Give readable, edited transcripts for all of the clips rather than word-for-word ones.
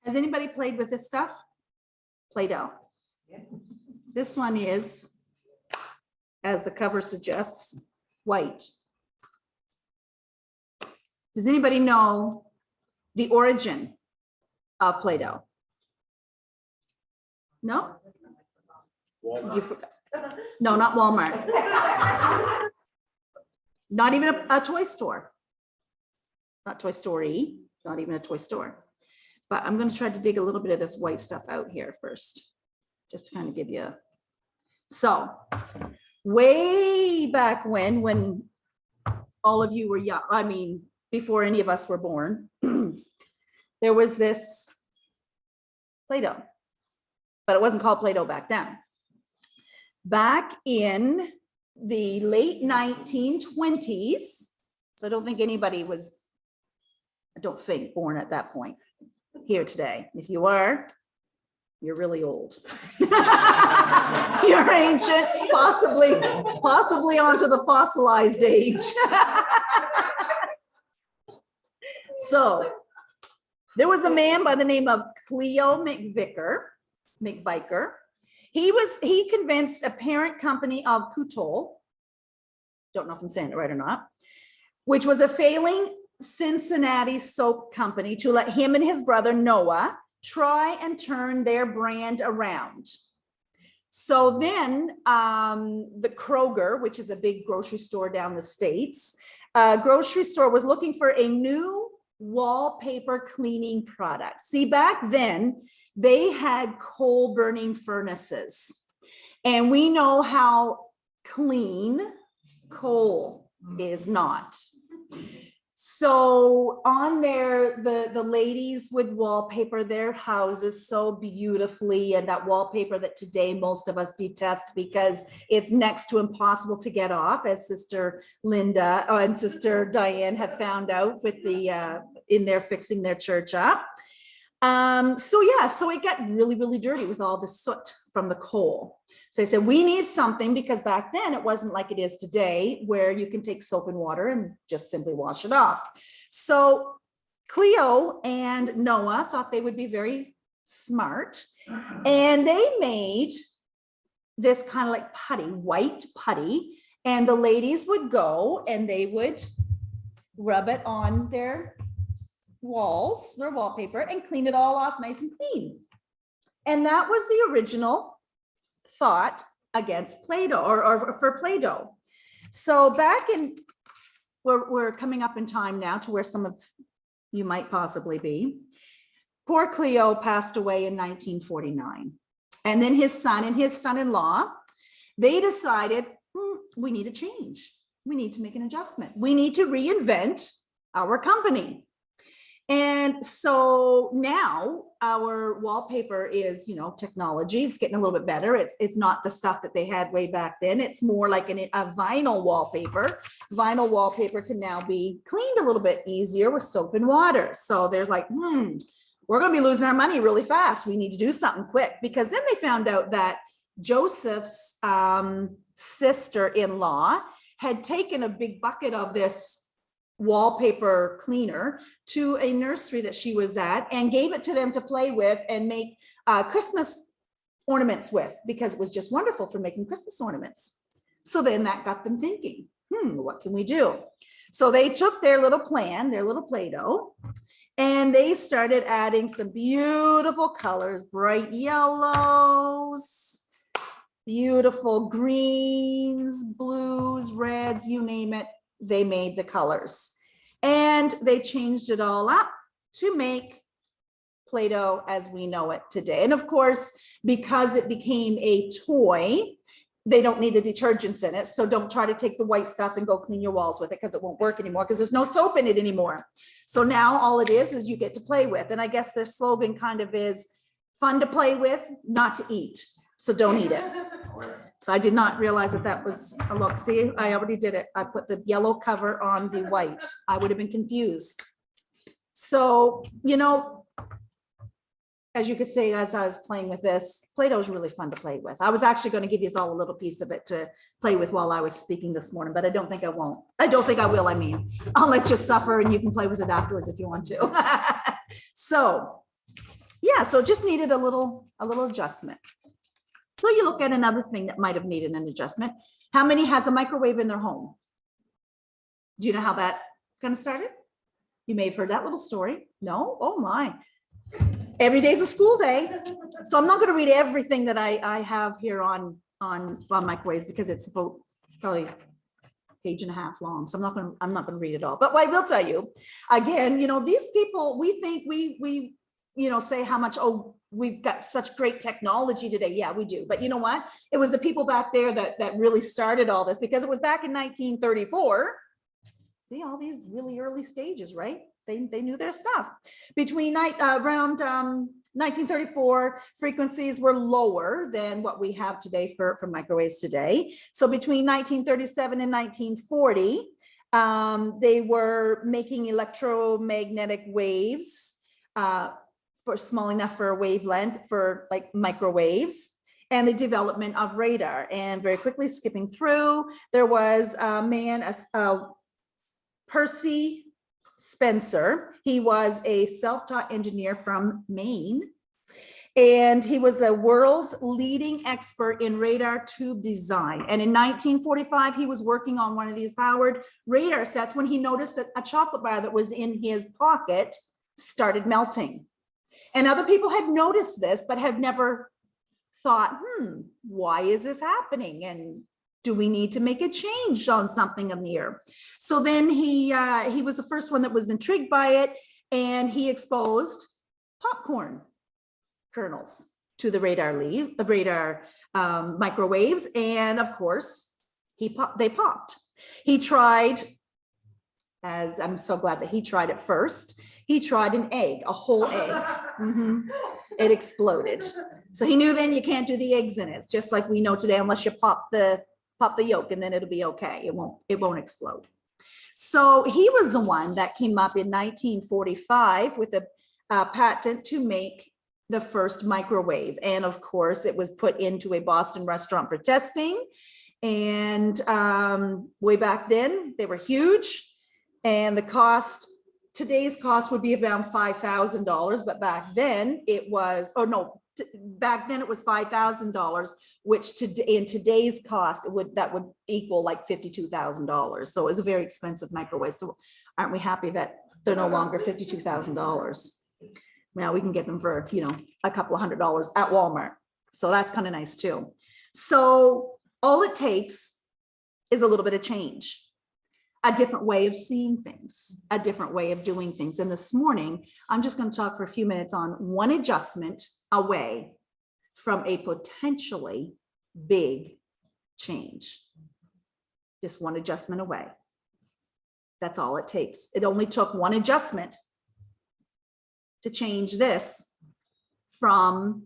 Has anybody played with this stuff? Play-Doh. This one is, as the cover suggests, white. Does anybody know the origin of Play-Doh? No? You forgot. No, not Walmart. Not even a toy store. Not Toy Story, not even a toy store. But I'm going to try to dig a little bit of this white stuff out here first, just to kind of give you. So way back when all of you were young, I mean, before any of us were born, there was this Play-Doh, but it wasn't called Play-Doh back then. Back in the late 1920s, so I don't think anybody was, born at that point here today. If you are, you're really old. You're ancient, possibly onto the fossilized age. So there was a man by the name of Cleo McVicker. He convinced a parent company of Kutol, don't know if I'm saying it right or not, which was a failing Cincinnati soap company, to let him and his brother Noah try and turn their brand around. So then the Kroger, which is a big grocery store down the States, grocery store was looking for a new wallpaper cleaning product. See, back then they had coal burning furnaces, and we know how clean coal is not. So on there, the ladies would wallpaper their houses so beautifully, and that wallpaper that today most of us detest because it's next to impossible to get off, as Sister Linda and Sister Diane have found out with the in there fixing their church up. So it got really, really dirty with all the soot from the coal. So they said, we need something, because back then it wasn't like it is today, where you can take soap and water and just simply wash it off. So Cleo and Noah thought they would be very smart, and they made this kind of like putty, white putty, and the ladies would go and they would rub it on their walls, their wallpaper, and clean it all off nice and clean. And that was the original thought against Play-Doh, or for Play-Doh. So back in, we're coming up in time now to where some of you might possibly be. Poor Cleo passed away in 1949. And then his son and his son-in-law, they decided, we need a change. We need to make an adjustment. We need to reinvent our company. And so now our wallpaper is, technology. It's getting a little bit better. It's not the stuff that they had way back then. It's more like a vinyl wallpaper. Vinyl wallpaper can now be cleaned a little bit easier with soap and water. So there's like, we're going to be losing our money really fast. We need to do something quick, because then they found out that Joseph's sister-in-law had taken a big bucket of this wallpaper cleaner to a nursery that she was at and gave it to them to play with and make Christmas ornaments with, because it was just wonderful for making Christmas ornaments. So then that got them thinking, what can we do? So they took their little plan, their little Play-Doh, and they started adding some beautiful colors, bright yellows, beautiful greens, blues, reds, you name it. They made the colors, and they changed it all up to make Play-Doh as we know it today. And of course, because it became a toy, they don't need the detergents in it. So don't try to take the white stuff and go clean your walls with it, because it won't work anymore, because there's no soap in it anymore. So now all it is you get to play with. And I guess their slogan kind of is fun to play with, not to eat. So don't eat it. So I did not realize that was a look. See, I already did it. I put the yellow cover on the white. I would have been confused. So, as you could see, as I was playing with this, Play-Doh is really fun to play with. I was actually going to give you all a little piece of it to play with while I was speaking this morning, but I don't think I won't. I don't think I will. I mean, I'll let you suffer and you can play with it afterwards if you want to. So yeah, so it just needed a little adjustment. So you look at another thing that might have needed an adjustment. How many has a microwave in their home? Do you know how that kind of started? You may have heard that little story. No? Oh my. Every day's a school day. So I'm not going to read everything that I have here on microwaves, because it's about probably page and a half long. So I'm not going to read it all. But what I will tell you, again, you know, these people, we think we you know, say how much, oh, we've got such great technology today. Yeah, we do. But you know what? It was the people back there that really started all this, because it was back in 1934. See all these really early stages, right? They knew their stuff. Between around 1934, frequencies were lower than what we have today for microwaves today. So between 1937 and 1940, they were making electromagnetic waves for small enough for a wavelength for like microwaves, and the development of radar. And very quickly skipping through, there was a man, Percy Spencer. He was a self-taught engineer from Maine, and he was a world's leading expert in radar tube design. And in 1945, he was working on one of these powered radar sets when he noticed that a chocolate bar that was in his pocket started melting. And other people had noticed this, but had never thought, why is this happening? And do we need to make a change on something in here? So then he was the first one that was intrigued by it, and he exposed popcorn kernels to the radar microwaves, and of course they popped. He tried, as I'm so glad that he tried it first. He tried an egg, a whole egg. It exploded. So he knew then you can't do the eggs in it. It's just like we know today, unless you pop the yolk, and then it'll be okay. It won't explode. So he was the one that came up in 1945 with a patent to make the first microwave. And of course, it was put into a Boston restaurant for testing. And way back then, they were huge. And the cost, today's cost would be around $5,000, but back then it was, back then it was $5,000, which in today's cost, that would equal like $52,000. So it was a very expensive microwave. So aren't we happy that they're no longer $52,000? Now we can get them for, you know, a couple of $100s at Walmart. So that's kind of nice too. So all it takes is a little bit of change, a different way of seeing things, a different way of doing things. And this morning, I'm just going to talk for a few minutes on one adjustment away from a potentially big change. Just one adjustment away. That's all it takes. It only took one adjustment to change this from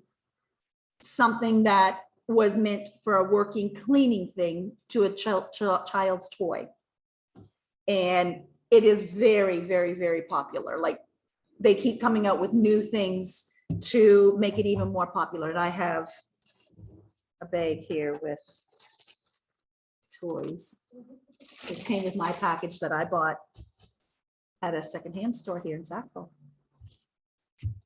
something that was meant for a working cleaning thing to a child's toy. And it is very, very, very popular. Like, they keep coming out with new things to make it even more popular. And I have a bag here with toys. This came with my package that I bought at a secondhand store here in Sackville.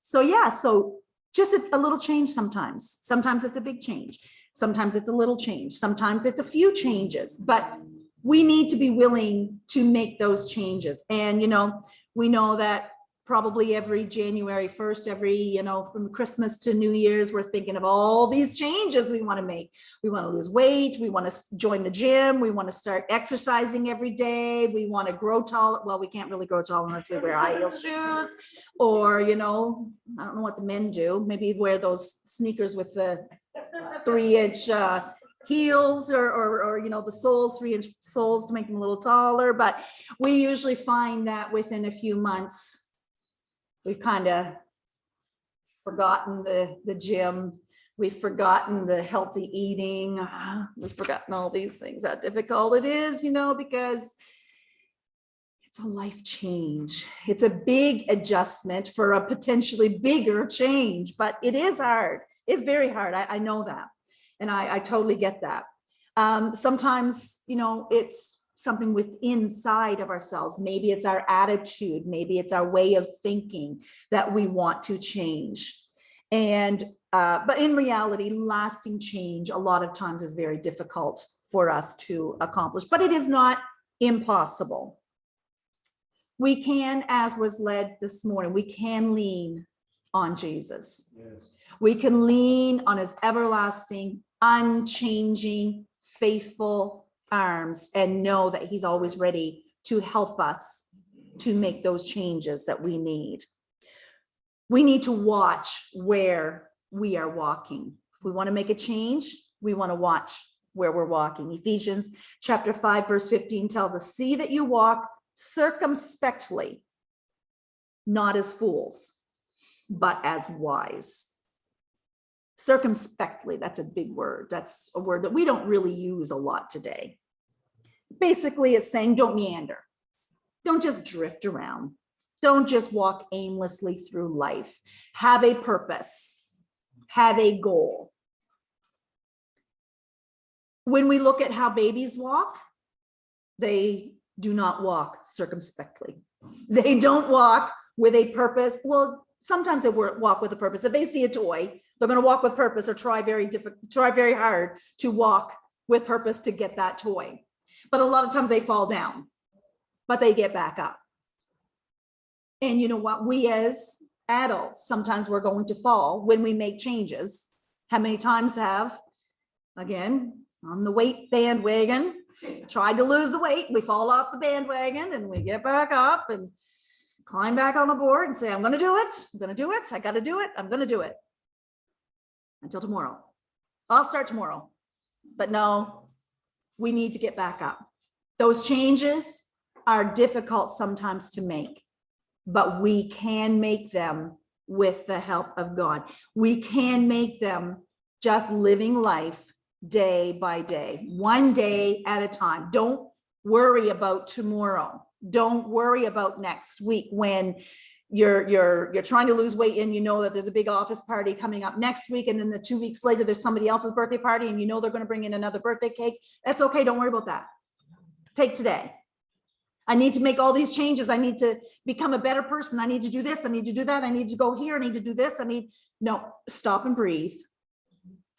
So yeah, so just a little change sometimes. Sometimes it's a big change. Sometimes it's a little change. Sometimes it's a few changes, but we need to be willing to make those changes. And, you know, we know that probably every January 1st, you know, from Christmas to New Year's, we're thinking of all these changes we want to make. We want to lose weight. We want to join the gym. We want to start exercising every day. We want to grow tall. Well, we can't really grow tall unless we wear high heel shoes, or, you know, I don't know what the men do. Maybe wear those sneakers with the 3-inch heels, or you know, the soles, 3-inch soles to make them a little taller. But we usually find that within a few months, we've kind of forgotten the gym. We've forgotten the healthy eating. We've forgotten all these things, how difficult it is, you know, because it's a life change. It's a big adjustment for a potentially bigger change, but it is hard. It's very hard. I know that. And I totally get that. Sometimes, you know, it's something within inside of ourselves. Maybe it's our attitude. Maybe it's our way of thinking that we want to change. But in reality, lasting change a lot of times is very difficult for us to accomplish, but it is not impossible. We can, as was led this morning, we can lean on Jesus. Yes. We can lean on his everlasting, unchanging, faithful arms and know that he's always ready to help us to make those changes that we need. We need to watch where we are walking. If we want to make a change, we want to watch where we're walking. Ephesians chapter 5, verse 15 tells us, see that you walk circumspectly, not as fools, but as wise. Circumspectly, that's a big word. That's a word that we don't really use a lot today. Basically, it's saying don't meander. Don't just drift around. Don't just walk aimlessly through life. Have a purpose. Have a goal. When we look at how babies walk, they do not walk circumspectly. They don't walk with a purpose. Well, sometimes they walk with a purpose. If they see a toy, they're going to walk with purpose or try very hard to walk with purpose to get that toy. But a lot of times they fall down, but they get back up. And you know what? We as adults, sometimes we're going to fall when we make changes. How many times have, again, on the weight bandwagon, tried to lose the weight, we fall off the bandwagon and we get back up and climb back on the board and say, I'm going to do it. I'm going to do it. I got to do it. I'm going to do it. Until tomorrow. I'll start tomorrow. But no, we need to get back up. Those changes are difficult sometimes to make, but we can make them with the help of God. We can make them just living life day by day, one day at a time. Don't worry about tomorrow. Don't worry about next week when you're trying to lose weight and you know that there's a big office party coming up next week, and then the 2 weeks later there's somebody else's birthday party and you know they're going to bring in another birthday cake. That's okay. Don't worry about that. Take today. I need to make all these changes. I need to become a better person. I need to do this. I need to do that. I need to go here. I need to do this. No, stop and breathe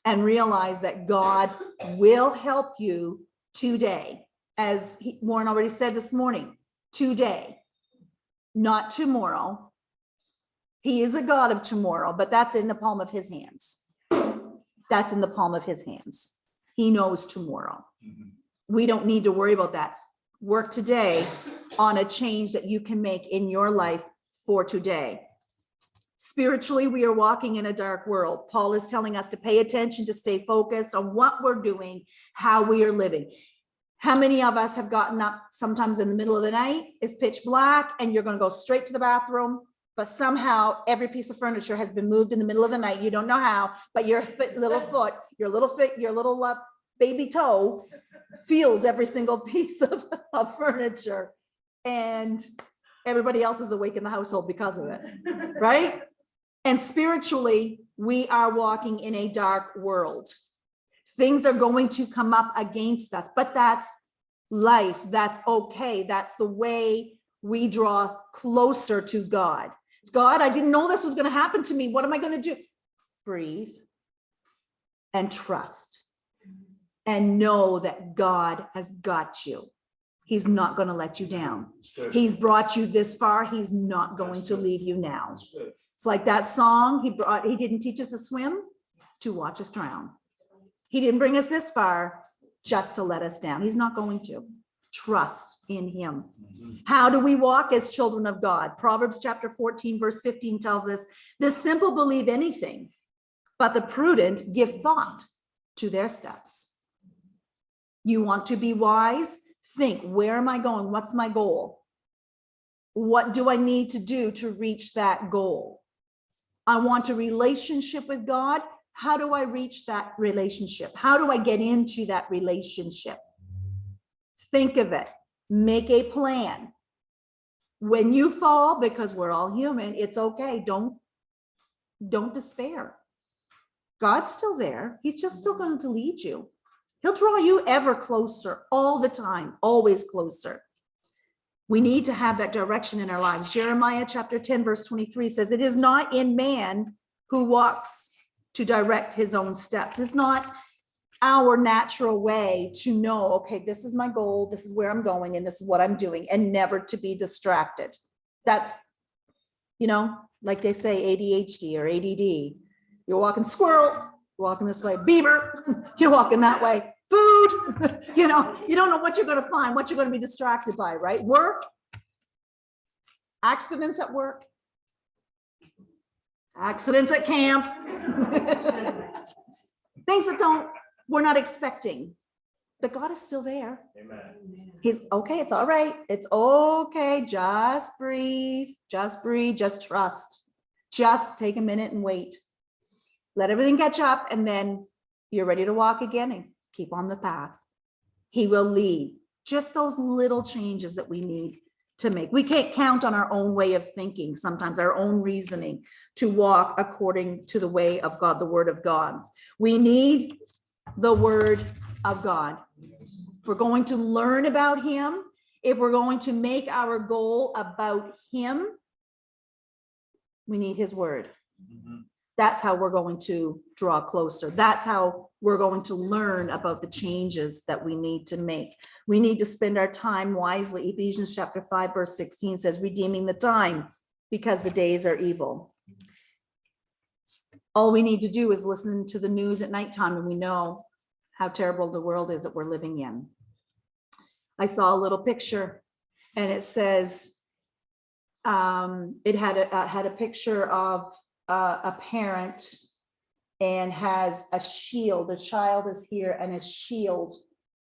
and realize that God will help you today. As Warren already said this morning, today, not tomorrow. He is a God of tomorrow, but that's in the palm of his hands. That's in the palm of his hands. He knows tomorrow. We don't need to worry about that. Work today on a change that you can make in your life for today. Spiritually, we are walking in a dark world. Paul is telling us to pay attention, to stay focused on what we're doing, how we are living. How many of us have gotten up sometimes in the middle of the night, it's pitch black, and you're going to go straight to the bathroom, but somehow every piece of furniture has been moved in the middle of the night. You don't know how, but your little baby toe feels every single piece of furniture, and everybody else is awake in the household because of it, right? And spiritually, we are walking in a dark world. Things are going to come up against us, but that's life. That's okay. That's the way we draw closer to God. It's God, I didn't know this was going to happen to me. What am I going to do? Breathe and trust and know that God has got you. He's not going to let you down. He's brought you this far. He's not going to leave you now. It's like that song. He didn't teach us to swim to watch us drown. He didn't bring us this far just to let us down. He's not going to. Trust in him. How do we walk as children of God? Proverbs chapter 14, verse 15 tells us, the simple believe anything, but the prudent give thought to their steps. You want to be wise? Think, where am I going? What's my goal? What do I need to do to reach that goal? I want a relationship with God. How do I reach that relationship? How do I get into that relationship? Think of it. Make a plan. When you fall, because we're all human, it's okay. Don't despair. God's still there. He's just still going to lead you. He'll draw you ever closer all the time, always closer. We need to have that direction in our lives. Jeremiah chapter 10, verse 23 says, it is not in man who walks to direct his own steps. It's not our natural way to know, okay, this is my goal, this is where I'm going, and this is what I'm doing, and never to be distracted. That's, you know, like they say, ADHD or ADD. You're walking squirrel, you're walking this way, beaver, you're walking that way, food, you know, you don't know what you're going to find, what you're going to be distracted by, right? Work, accidents at work, accidents at camp, things that we're not expecting, but God is still there. Amen. He's okay. It's all right. It's okay. Just breathe, just trust, just take a minute and wait. Let everything catch up, and then you're ready to walk again and keep on the path. He will lead. Just those little changes that we need to make. We can't count on our own way of thinking, sometimes our own reasoning, to walk according to the way of God, the word of God. We need the word of God. If we're going to learn about him, if we're going to make our goal about him, we need his word. That's how we're going to draw closer. That's how we're going to learn about the changes that we need to make. We need to spend our time wisely. Ephesians chapter 5, verse 16 says, redeeming the time because the days are evil. All we need to do is listen to the news at nighttime, and we know how terrible the world is that we're living in. I saw a little picture, and it says, it had a picture of a parent and has a shield. The child is here, and a shield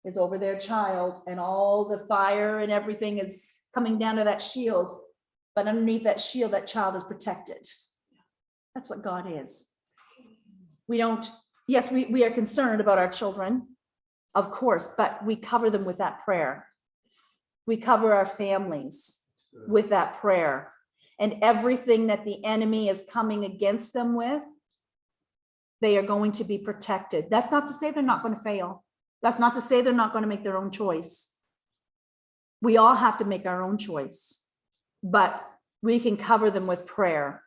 is over their child, and all the fire and everything is coming down to that shield. But underneath that shield, that child is protected. That's what God is. We don't, yes, we are concerned about our children, of course, but we cover them with that prayer. We cover our families with that prayer. And everything that the enemy is coming against them with, they are going to be protected. That's not to say they're not going to fail. That's not to say they're not going to make their own choice. We all have to make our own choice, but we can cover them with prayer.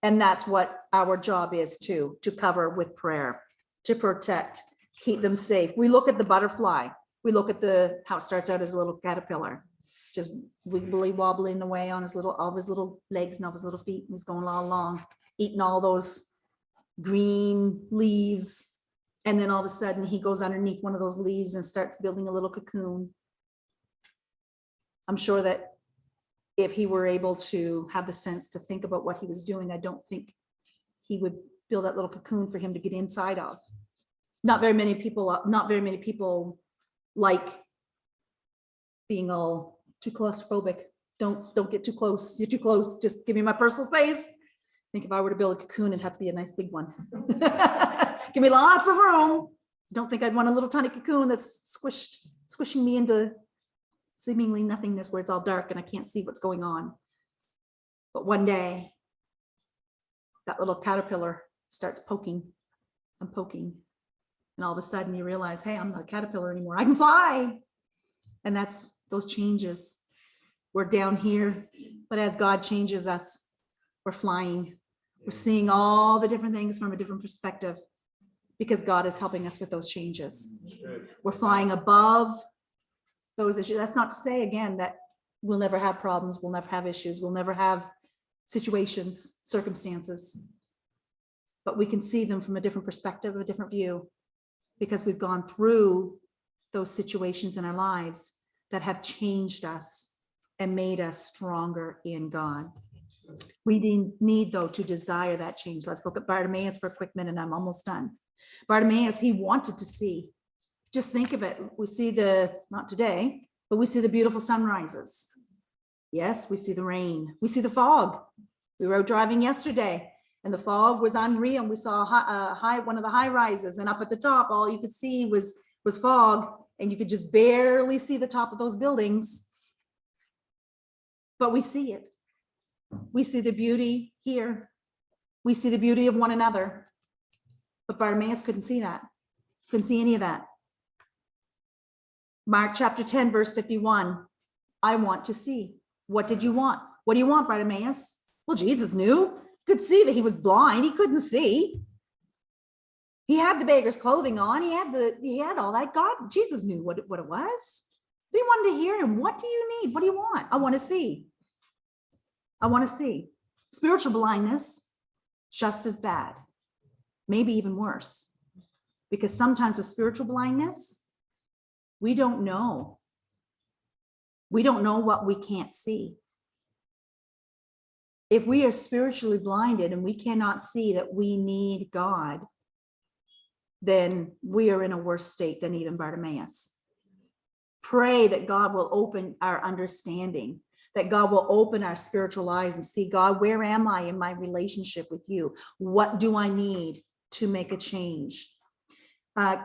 And that's what our job is too, to cover with prayer, to protect, keep them safe. We look at the butterfly. We look at how it starts out as a little caterpillar, just wiggly wobbling away on all his little legs and all his little feet. And he's going all along, eating all those green leaves. And then all of a sudden he goes underneath one of those leaves and starts building a little cocoon. I'm sure that if he were able to have the sense to think about what he was doing, I don't think he would build that little cocoon for him to get inside of. Not very many people like being all too claustrophobic. Don't get too close. You're too close. Just give me my personal space. I think if I were to build a cocoon, it'd have to be a nice big one. Give me lots of room. Don't think I'd want a little tiny cocoon that's squishing me into seemingly nothingness where it's all dark and I can't see what's going on. But one day, that little caterpillar starts poking and poking. And all of a sudden you realize, hey, I'm not a caterpillar anymore. I can fly. And that's those changes. We're down here, but as God changes us, we're flying. We're seeing all the different things from a different perspective because God is helping us with those changes. We're flying above those issues. That's not to say, again, that we'll never have problems, we'll never have issues, we'll never have situations, circumstances, but we can see them from a different perspective, a different view, because we've gone through those situations in our lives that have changed us and made us stronger in God. We need though to desire that change. Let's look at Bartimaeus for a quick minute. I'm almost done. Bartimaeus, he wanted to see. Just think of it. We see not today, but we see the beautiful sunrises. Yes, we see the rain. We see the fog. We were out driving yesterday and the fog was unreal. We saw one of the high rises, and up at the top, all you could see was fog, and you could just barely see the top of those buildings. But we see it. We see the beauty here. We see the beauty of one another. But Bartimaeus couldn't see that. Couldn't see any of that. Mark chapter 10, verse 51. I want to see. What did you want? What do you want, Bartimaeus? Well, Jesus knew could see that he was blind. He couldn't see. He had the beggar's clothing on. He had all that. Jesus knew what it was. He wanted to hear him. What do you need? What do you want? I want to see. I want to see. Spiritual blindness, just as bad, maybe even worse. Because sometimes with spiritual blindness, we don't know. We don't know what we can't see. If we are spiritually blinded and we cannot see that we need God, then we are in a worse state than even Bartimaeus. Pray that God will open our understanding, that God will open our spiritual eyes and see, God, where am I in my relationship with you? What do I need to make a change?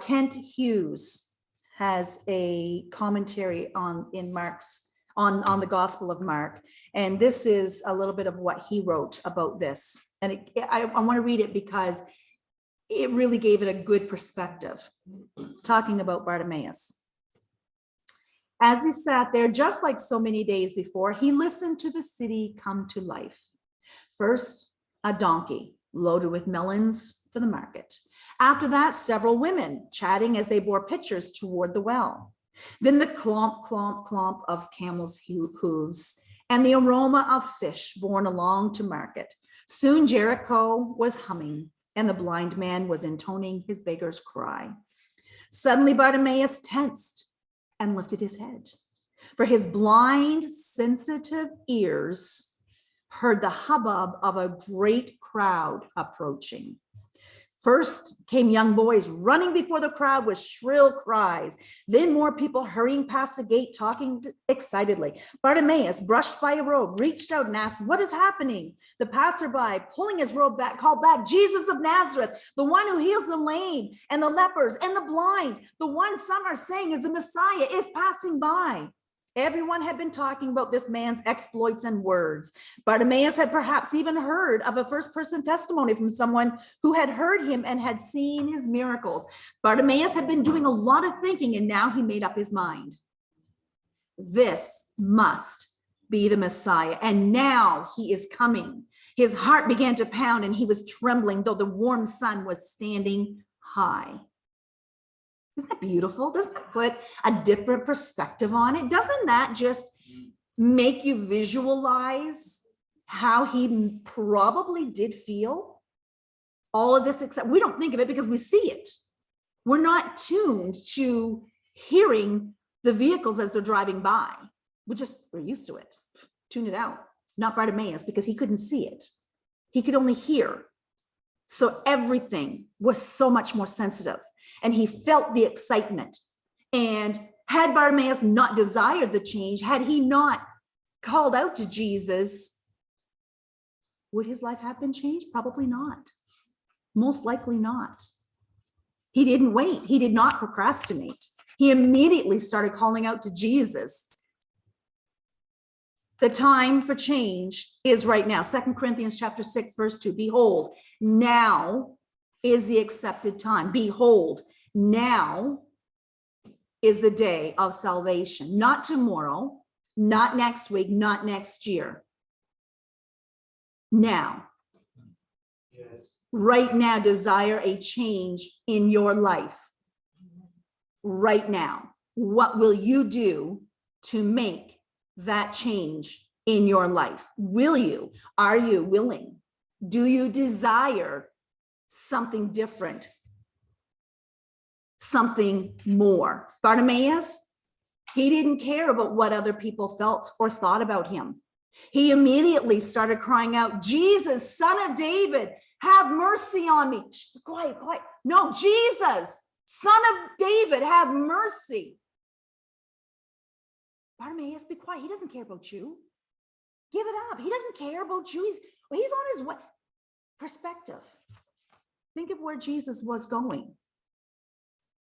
Kent Hughes has a commentary on the Gospel of Mark, and this is a little bit of what he wrote about this. And I want to read it because it really gave it a good perspective. It's talking about Bartimaeus. As he sat there, just like so many days before, he listened to the city come to life. First, a donkey loaded with melons for the market. After that, several women chatting as they bore pitchers toward the well. Then the clomp, clomp, clomp of camels' hooves and the aroma of fish borne along to market. Soon Jericho was humming and the blind man was intoning his beggar's cry. Suddenly Bartimaeus tensed and lifted his head, for his blind, sensitive ears heard the hubbub of a great crowd approaching. First came young boys running before the crowd with shrill cries. Then more people hurrying past the gate, talking excitedly. Bartimaeus, brushed by a robe, reached out and asked, "What is happening?" The passerby, pulling his robe back, called back, "Jesus of Nazareth, the one who heals the lame and the lepers and the blind, the one some are saying is the Messiah, is passing by." Everyone had been talking about this man's exploits and words. Bartimaeus had perhaps even heard of a first-person testimony from someone who had heard him and had seen his miracles. Bartimaeus had been doing a lot of thinking, and now he made up his mind. This must be the Messiah, and now he is coming. His heart began to pound, and he was trembling, though the warm sun was standing high. Isn't that beautiful? Doesn't that put a different perspective on it? Doesn't that just make you visualize how he probably did feel? All of this, except we don't think of it because we see it. We're not tuned to hearing the vehicles as they're driving by. We're used to it. Tune it out. Not Bartimaeus, because he couldn't see it. He could only hear. So everything was so much more sensitive. And he felt the excitement. And had Bartimaeus not desired the change, had he not called out to Jesus, would his life have been changed? Probably not. Most likely not. He didn't wait. He did not procrastinate. He immediately started calling out to Jesus. The time for change is right now. 2 Corinthians chapter 6, verse 2. Behold, now is the accepted time. Behold, now is the day of salvation. Not tomorrow, not next week, not next year. Now. Yes. Right now, desire a change in your life. Right now. What will you do to make that change in your life? Will you? Are you willing? Do you desire something different? Something more? Bartimaeus, he didn't care about what other people felt or thought about him. He immediately started crying out, "Jesus, Son of David, have mercy on me." Quiet, quiet. No, Jesus, Son of David, have mercy. Bartimaeus, be quiet. He doesn't care about you. Give it up. He doesn't care about you. He's on his way. Perspective. Think of where Jesus was going.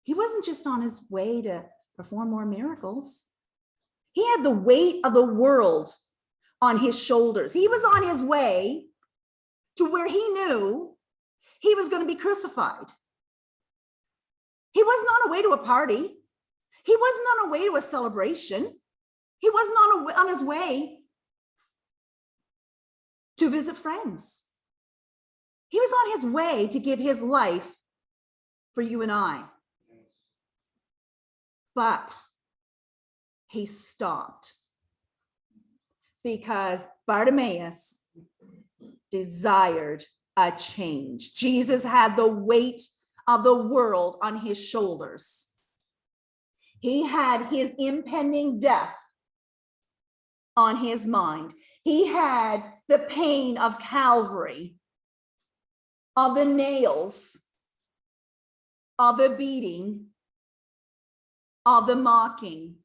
He wasn't just on his way to perform more miracles. He had the weight of the world on his shoulders. He was on his way to where he knew he was going to be crucified. He wasn't on a way to a party. He wasn't on a way to a celebration. He wasn't on his way to visit friends. He was on his way to give his life for you and I. But he stopped because Bartimaeus desired a change. Jesus had the weight of the world on his shoulders. He had his impending death on his mind. He had the pain of Calvary, of the nails, of the beating, of the mocking,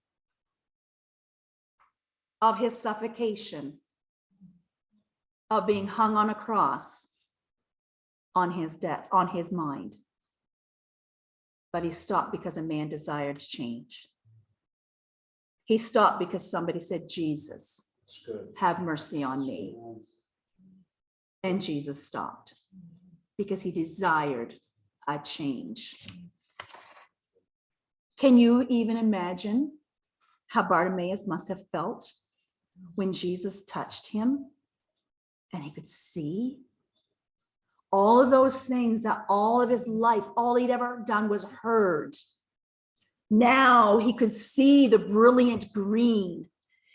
of his suffocation, of being hung on a cross on his death, on his mind. But he stopped because a man desired to change. He stopped because somebody said, Jesus, have mercy on me. And Jesus stopped because he desired a change. Can you even imagine how Bartimaeus must have felt when Jesus touched him and he could see all of those things that all of his life, all he'd ever done was heard. Now he could see the brilliant green.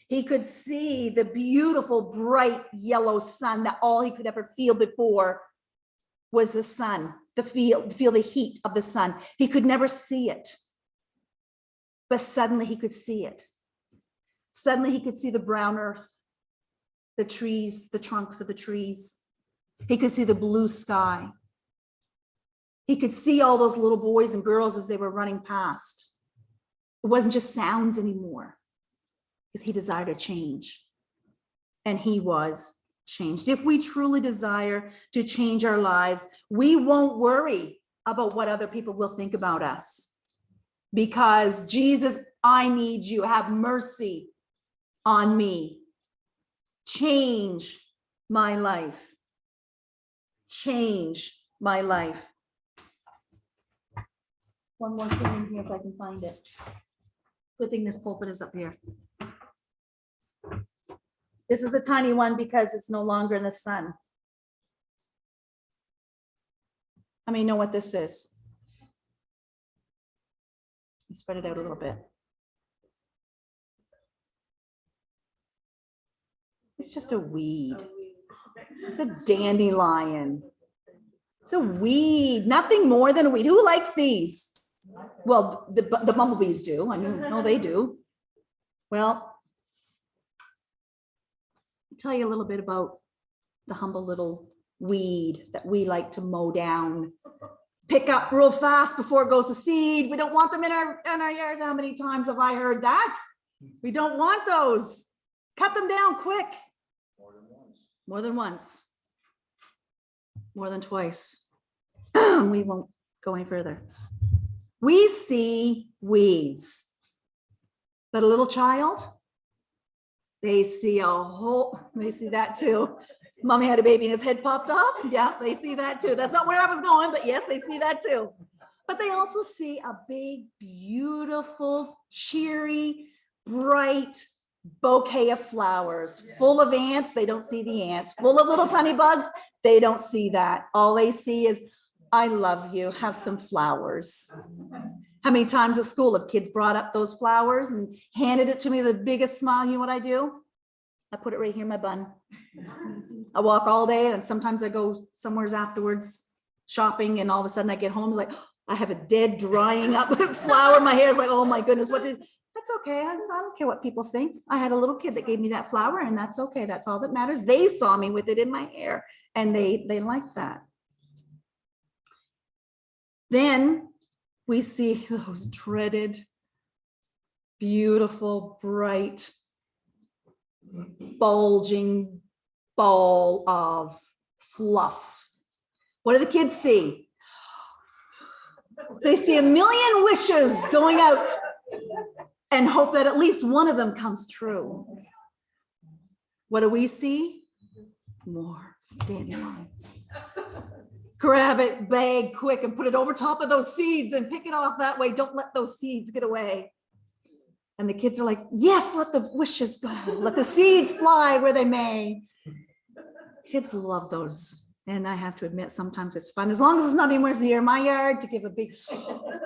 He could see the beautiful, bright yellow sun that all he could ever feel before was the sun, feel the heat of the sun. He could never see it. But suddenly he could see it. Suddenly he could see the brown earth, the trees, the trunks of the trees. He could see the blue sky. He could see all those little boys and girls as they were running past. It wasn't just sounds anymore, because he desired a change. And he was changed. If we truly desire to change our lives, we won't worry about what other people will think about us. Because Jesus, I need you. Have mercy on me. Change my life. Change my life. One more thing in here if I can find it. Good thing this pulpit is up here. This is a tiny one because it's no longer in the sun. How many know what this is? Spread it out a little bit. It's just a weed. It's a dandelion. It's a weed, nothing more than a weed. Who likes these? Well, the bumblebees do. I know they do. Well, I'll tell you a little bit about the humble little weed that we like to mow down. Pick up real fast before it goes to seed. We don't want them in our yards. How many times have I heard that? We don't want those. Cut them down quick. More than once. More than twice. We won't go any further. We see weeds, but a little child, they see that too. Mommy had a baby and his head popped off. Yeah, they see that too. That's not where I was going, but yes, they see that too. But they also see a big, beautiful, cheery, bright bouquet of flowers, full of ants. They don't see the ants. Full of little tiny bugs. They don't see that. All they see is, I love you. Have some flowers. How many times at school have kids brought up those flowers and handed it to me with the biggest smile? You know what I do? I put it right here in my bun. I walk all day and sometimes I go somewhere afterwards shopping and all of a sudden I get home, it's like, I have a dead drying up flower. My hair is like, oh my goodness, that's okay. I don't care what people think. I had a little kid that gave me that flower and that's okay. That's all that matters. They saw me with it in my hair and they liked that. Then we see those dreaded, beautiful, bright, bulging ball of fluff. What do the kids see? They see a million wishes going out and hope that at least one of them comes true. What do we see? More dandelions. Grab it, bag quick, and put it over top of those seeds and pick it off that way. Don't let those seeds get away. And the kids are like, yes, let the wishes go. Let the seeds fly where they may. Kids love those And I have to admit, sometimes it's fun, as long as it's not anywhere near my yard, to give a big,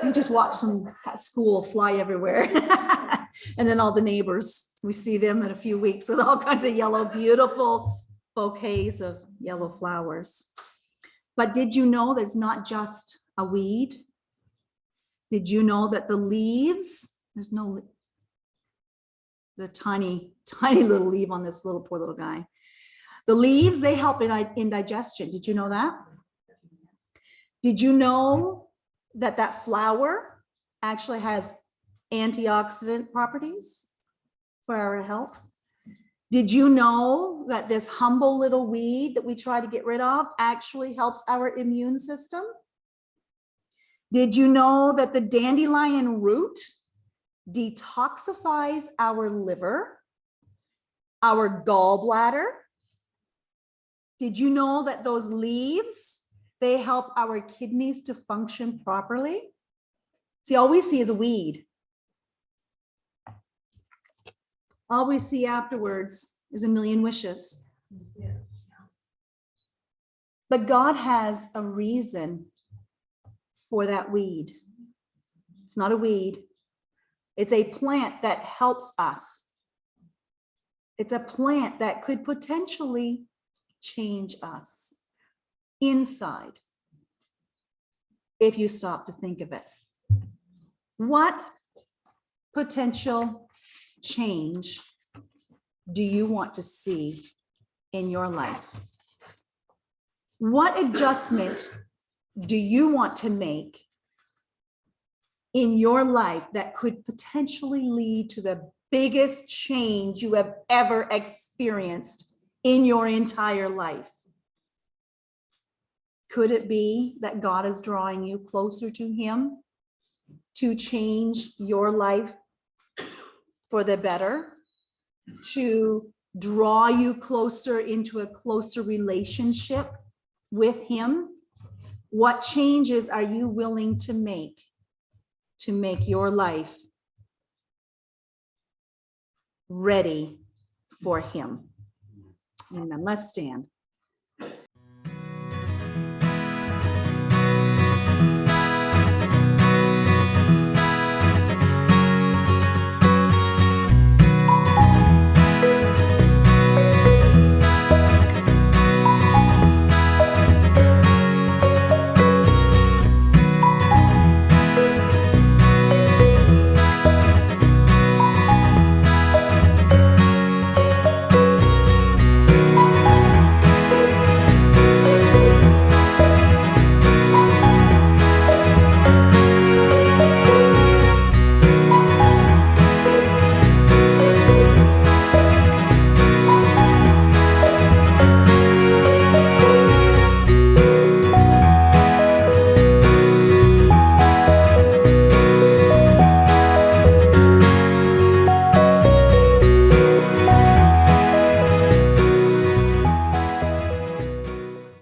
and just watch them at school fly everywhere. And then all the neighbors, we see them in a few weeks with all kinds of yellow, beautiful bouquets of yellow flowers. But did you know there's not just a weed? Did you know that the leaves, there's no, the tiny, tiny little leaf on this little, poor little guy. The leaves, they help in digestion. Did you know that? Did you know that that flower actually has antioxidant properties for our health? Did you know that this humble little weed that we try to get rid of actually helps our immune system? Did you know that the dandelion root detoxifies our liver, our gallbladder? Did you know that those leaves, they help our kidneys to function properly? See, all we see is a weed. All we see afterwards is a million wishes. But God has a reason for that weed. It's not a weed. It's a plant that helps us. It's a plant that could potentially change us inside if you stop to think of it. What potential change do you want to see in your life? What adjustment do you want to make in your life that could potentially lead to the biggest change you have ever experienced in your entire life? Could it be that God is drawing you closer to Him to change your life for the better, to draw you closer into a closer relationship with Him? What changes are you willing to make your life ready for Him? Amen. Let's stand.